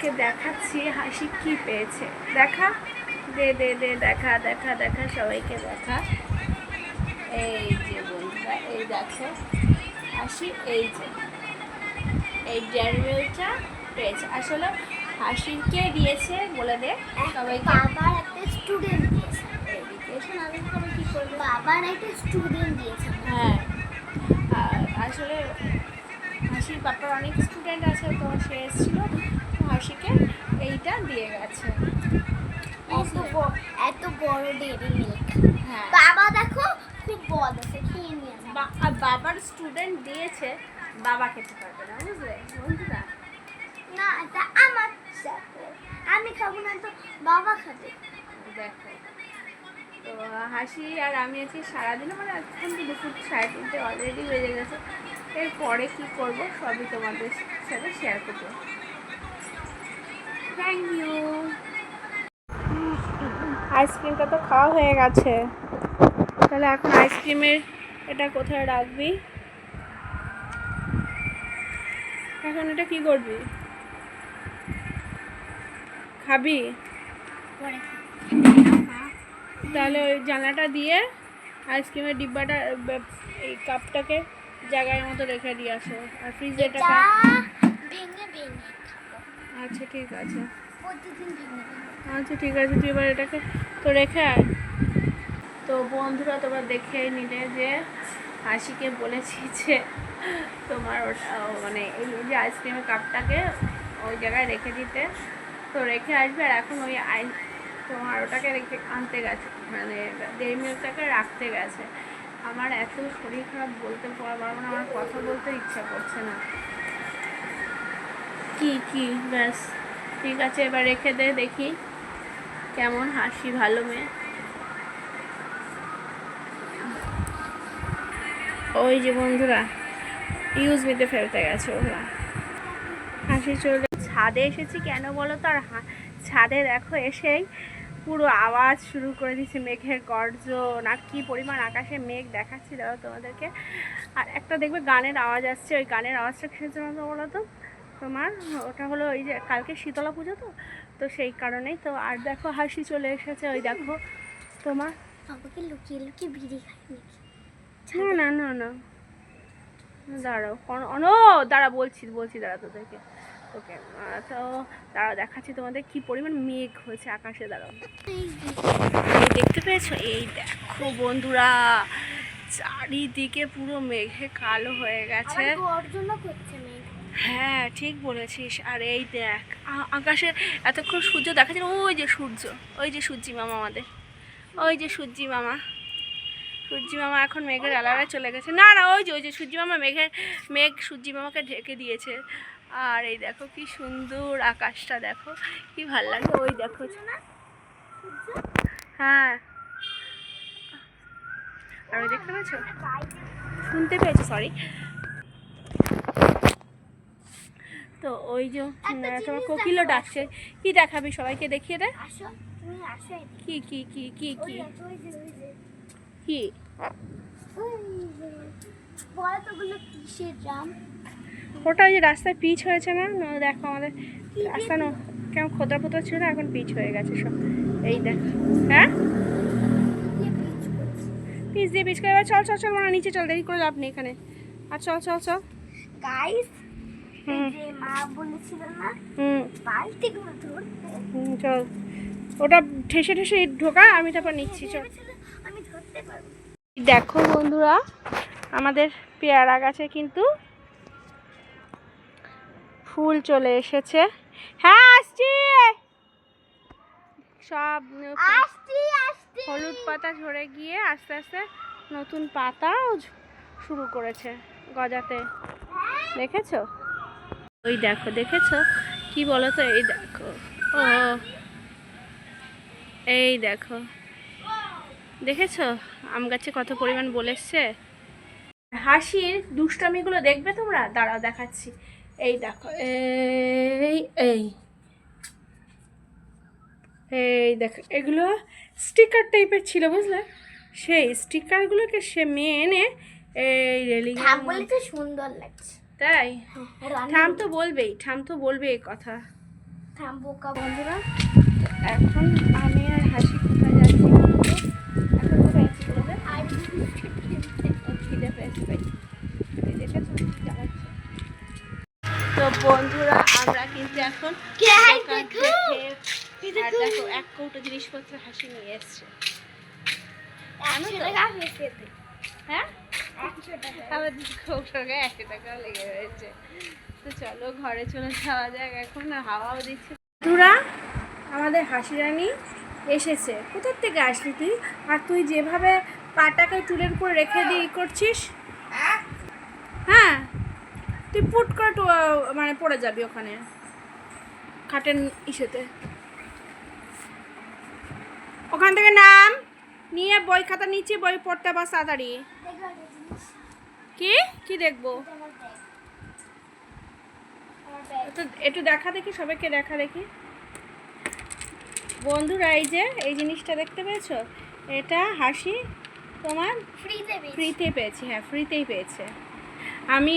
তোমাদেরকে দেখাচ্ছি হাসি কি পেয়েছে। দেখা, দে দে দে, দেখা দেখা দেখা, সবাইকে দেখা। এই যে বন্ধুরা, এই দেখো হাসি, এই যে এই ডেয়ারি মিল্কটা পেয়েছে। আসলে হাসিকে দিয়েছে বলে দে সবাইকে। বাবার একটা স্টুডেন্ট দিয়েছে। এডিকেশন আমি কবে কী করবো, বাবার একটা স্টুডেন্ট দিয়েছে। হ্যাঁ। আর আসলে হাসির বাবার অনেক স্টুডেন্ট আছে, তো সে এসেছিল, হাসিকে এইটা দিয়ে গেছে। এত বড় ডেয়ারি মিল্ক। হ্যাঁ, বাবা দেখো খুব বড় আছে, খেয়ে নিয়ে বাবার স্টুডেন্ট দিয়েছে, বাবা খেতে পারবে না, বুঝলে বন্ধুরা। না, এটা আমার সাথে আমি খাবো না, তো বাবা খাবে। দেখো, তো হাসি আর আমি আছি সারাদিনে, মানে এখন তো দুপুর 3:30 অলরেডি বেজে গেছে। এরপরে কি করব সবই তোমাদের সাথে শেয়ার করবো। Thank you. আইসক্রিমটা তো খাওয়া হয়ে গেছে, তাহলে এখন আইসক্রিমের এটা কোথায় রাখবি, এখন এটা কি করবি, খাবি? তাহলে ওই জানলাটা দিয়ে আইসক্রিমের ডিব্বাটা, এই কাপটাকে জায়গার মতো রেখে দিয়ে আসো, আর ফ্রিজে এটা ভেঙে ভেঙে খাবো। আচ্ছা ঠিক আছে, প্রতিদিন ভেঙে ভেঙে। আচ্ছা ঠিক আছে, তুই এবার এটাকে তো রেখে আয়। তো বন্ধুরা, তোমরা দেখে নিলে যে হাসিকে বলেছি যে তোমার ওটা মানে এই যে আইসক্রিমের কাপটাকে ওই জায়গায় রেখে দিতে, তো রেখে আসবে। আর এখন ওই তোমার ওটাকে রেখে আনতে গেছে, মানে ডেয়ারি মিল্কটাকে রাখতে গেছে। আমার এত শরীর খারাপ, বলতে পারবো না, আমার কথা বলতে ইচ্ছা করছে না। কি ব্যাস ঠিক আছে, এবার রেখে দে, দেখি কেমন হাসি, ভালো মেয়ে। ওই যে বন্ধুরা, ইউজমিতে ফেলতে গেছে ওরা। হাসি চলে ছাদে এসেছি কেন বলো তো, আর ছাদে দেখো এসেই পুরো আওয়াজ শুরু করে দিচ্ছে মেঘের গর্জন, আর কি পরিমাণ আকাশে মেঘ দেখাচ্ছি দাঁড়াও তোমাদেরকে। আর একটা দেখবে গানের আওয়াজ আসছে, ওই গানের আওয়াজটা কিসের জন্য বলো তো, তোমার ওটা হলো ওই যে কালকে শীতলা পুজো, তো সেই কারণেই তো। আর দেখো হাসি চলে এসেছে, ওই দেখো তোমার। বাবাকে লুকিয়ে লুকিয়ে বিড়ি খাই নাকি? না না না না, দাঁড়াও দাঁড়া, বলছি দাঁড়া তোদেরকে, ওকে। তো দাঁড়াও, দেখাচ্ছি তোমাদের কি পরিমাণ মেঘ হয়েছে আকাশে, দাঁড়াও। দেখতে পেয়েছো? এই দেখো বন্ধুরা, চারিদিকে পুরো মেঘে কালো হয়ে গেছে। গর্জনও করছে মেঘ। হ্যাঁ ঠিক বলেছিস। আর এই দেখ আকাশে এতক্ষণ সূর্য দেখাচ্ছে, ওই যে সূর্য, ওই যে সূর্যি মামা আমাদের, ওই যে সূর্যি মামা এখন মেঘের আলাদায় চলে গেছে। না না, ওই যে সূর্যি মামা, মেঘ সূর্যি মামাকে ঢেকে দিয়েছে। আর এই দেখো কি সুন্দর আকাশটা, দেখো কি ভাল লাগে, ওই দেখো না। হ্যাঁ, আর ওই দেখতে পেয়েছো, শুনতে পেয়েছো, সরি। তো ওই যে তোমার কোকিলও ডাকছে। কি দেখাবি সবাইকে, দেখিয়ে দে। কি কি কি কি কি কি ওটা ওই যে রাস্তায় পিচ হয়েছে না, দেখো আমাদের রাস্তা কেমন খোদা পোতা ছিল, এখন পিচ হয়ে গেছে সব। এই দেখ, হ্যাঁ পিচ দিয়ে পিচ করে, এবার চল চল চল, মানে নিচে চল, দেরি করে লাভ নেই এখানে। আর চল চল চল গাইস, যে মা বলেছিল না বালতিগুলো ধরতে, চল, ওটা ঠেসে ঠেসে ঢোকা, আমি তারপর নিচ্ছি, চল। আমি ধরতে পারবো। দেখো বন্ধুরা, আমাদের পেয়ারা গাছে কিন্তু ফুল চলে এসেছে। হ্যাঁ আসছি, সব হলুদ পাতা ঝরে গিয়ে আস্তে আস্তে নতুন পাতাও শুরু করেছে গজাতে, দেখেছো? ওই দেখো, দেখেছো কি বলো তো, এই দেখো, ও এই দেখো, দেখেছো আম গাছে কত পরিমাণ বলে এসছে। হাসির দুষ্টামিগুলো দেখবে তোমরা, দাঁড়াও দেখাচ্ছি। এই দেখো, এই এই এই দেখো, এগুলো স্টিকার টাইপের ছিল, বুঝলে? সেই স্টিকারগুলোকে সে মেয়ে এনে এই রেলিং সুন্দর লাগছে, তাই ঠাম তো বলবেই, ঠাম তো বলবে এই কথা। থামবো কাবো বন্ধুরা, এখন আমি আর হাসি কোথায় যাচ্ছি বলতো? এখন কোথায় যাচ্ছি বলতে? আর খিদে পেয়েছে তাই দেখেছো চালাচ্ছে। তো বন্ধুরা, আমরা কিন্তু এখন গাইস দোকান দেখো থেকে আর দেখো এক কৌটো জিনিসপত্র হাসি নিয়ে এসছে। 100 টাকা হয়েছে হ্যাঁ, 100 টাকা আবার কৌটোকে 100 টাকাও লেগে রয়েছে। তো চলো ঘরে চলে যাওয়া যাক, এখন আর হাওয়াও দিচ্ছে। বন্ধুরা, আমাদের হাসি রানী এসেছে। কোথার থেকে আসলি তুই? আর তুই যেভাবে পাটাকে চুলের উপর রেখে দিয়ে করছিস, হ্যাঁ তুই পুট করে মানে পড়ে যাবি ওখানে খাটের ইসেতে। ওখান থেকে নাম নিয়ে বই খাতা নিচে বই পড়তে বস তাড়াতাড়ি। দেখো একটা জিনিস কি কি দেখবো? এটা আমার ব্যাগ আমার ব্যাগ তো একটু দেখা দেখি, সবাইকে দেখা দেখি। বন্ধুরা, এই যে এই জিনিসটা দেখতে পেয়েছো? এটা হাসি তোমার ফ্রিতে ফ্রিতে পেয়েছি। হ্যাঁ, ফ্রিতেই পেয়েছে। আমি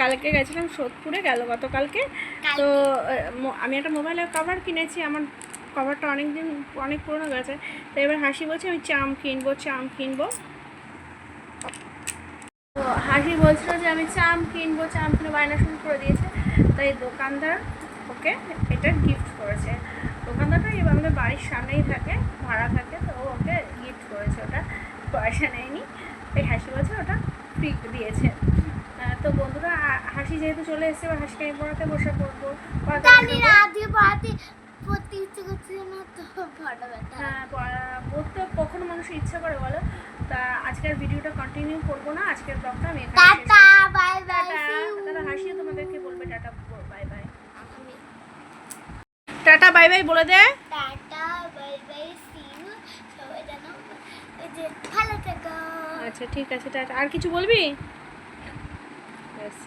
কালকে গেছিলাম সোদপুরে, গতকালকে। তো আমি একটা মোবাইলের কভার কিনেছি। আমার কভারটা অনেক পুরনো গেছে। তো এবার হাসি বলছে আমি চাম কিনবো। তো হাসি বলছিল যে আমি চাম কিনবো বায়না শুরু করে দিয়েছে। তাই দোকানদার ওকে এটা গিফট করেছে। দোকানদারটা এই আমাদের বাড়ির সামনেই থাকে, ভাড়া থাকে। তো ও ওকে গিফট করেছে, ওটা পয়সা নেয়নি। এই হাসি বলছে ওটা ফ্রি দিয়েছে। তো বন্ধুরা, হাসি যেহেতু চলে এসেছে, এবার হাসিকে আমি পড়াতে বসে পড়বো। তালি রাতে পড়াতে পড়তে ইচ্ছে করছে না তো ফটো ব্যথা হ্যাঁ, পড়তে কখনো মানুষের ইচ্ছা করে বলো? তা আজকের ভিডিওটা কন্টিনিউ করবো না, আজকের ব্লগটা আমি এখানে শেষ টাটা করছি। বাই বাই টাটা, হাসিও তোমাদেরকে বলবে টাটা বাই বাই। টাটা বাই বাই বলে দে। টাটা বাই বাই সি ইউ সবাই জানো এই যে ভালো থেকো আচ্ছা ঠিক আছে, টাটা। আর কিছু বলবি? ব্যাস।